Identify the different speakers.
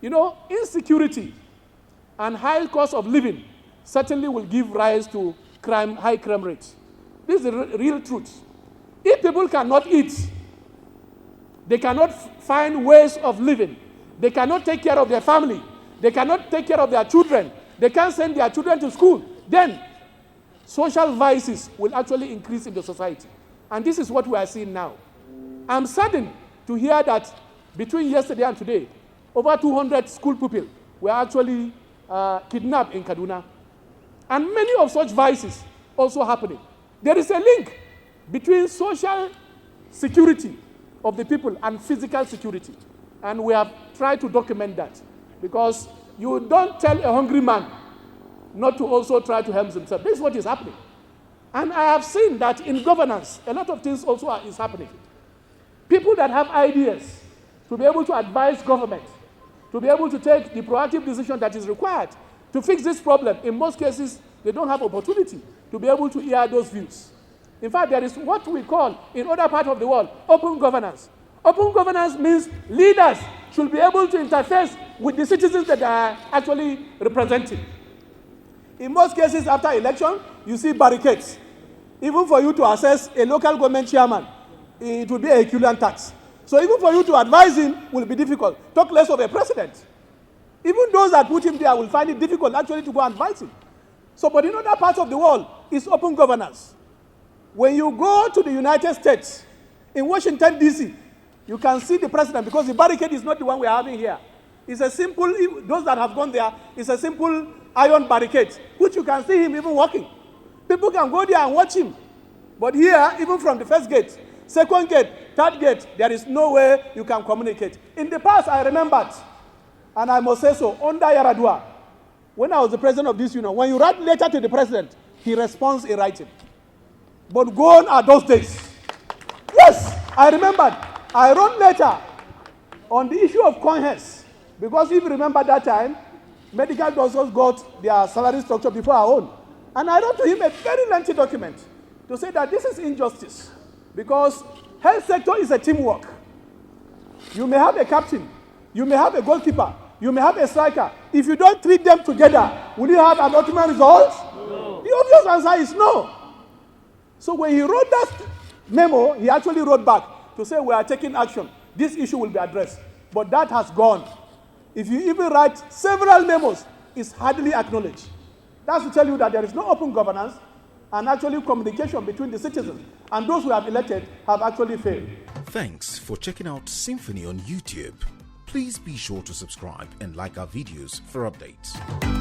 Speaker 1: Insecurity and high cost of living certainly will give rise to high crime rates. This is the real truth. If people cannot eat, they cannot find ways of living, they cannot take care of their family, they cannot take care of their children, they can't send their children to school, then social vices will actually increase in the society. And this is what we are seeing now. I'm saddened to hear that between yesterday and today, over 200 school pupils were actually kidnapped in Kaduna. And many of such vices also happening. There is a link between social security of the people and physical security. And we have tried to document that. Because you don't tell a hungry man not to also try to help himself. This is what is happening. And I have seen that in governance, a lot of things also is happening. People that have ideas to be able to advise government, to be able to take the proactive decision that is required to fix this problem, in most cases, they don't have opportunity to be able to hear those views. In fact, there is what we call, in other parts of the world, open governance. Open governance means leaders should be able to interface with the citizens that they are actually representing. In most cases, after election, you see barricades. Even for you to assess a local government chairman, it will be a Herculean tax. So even for you to advise him will be difficult. Talk less of a president. Even those that put him there will find it difficult actually to go and advise him. So, but in other parts of the world, it's open governance. When you go to the United States, in Washington, D.C., you can see the president, because the barricade is not the one we are having here. It's a simple, those that have gone there, it's a simple iron barricade, which you can see him even walking. People can go there and watch him. But here, even from the first gate, second gate, third gate, there is no way you can communicate. In the past, I remembered, and I must say so, under Yaradua, when I was the president of this union, when you write letter to the president, he responds in writing. But gone are those days. Yes, I remembered. I wrote letter on the issue of conhests, because if you remember that time, medical doctors got their salary structure before our own. And I wrote to him a very lengthy document to say that this is injustice, because health sector is a teamwork. You may have a captain, you may have a goalkeeper, you may have a striker. If you don't treat them together, will you have an ultimate result? No. The obvious answer is no. So when he wrote that memo, he actually wrote back to say we are taking action. This issue will be addressed. But that has gone. If you even write several memos, it's hardly acknowledged. That's to tell you that there is no open governance, and actually communication between the citizens and those who have elected have actually failed.
Speaker 2: Thanks for checking out Symphony on YouTube. Please be sure to subscribe and like our videos for updates.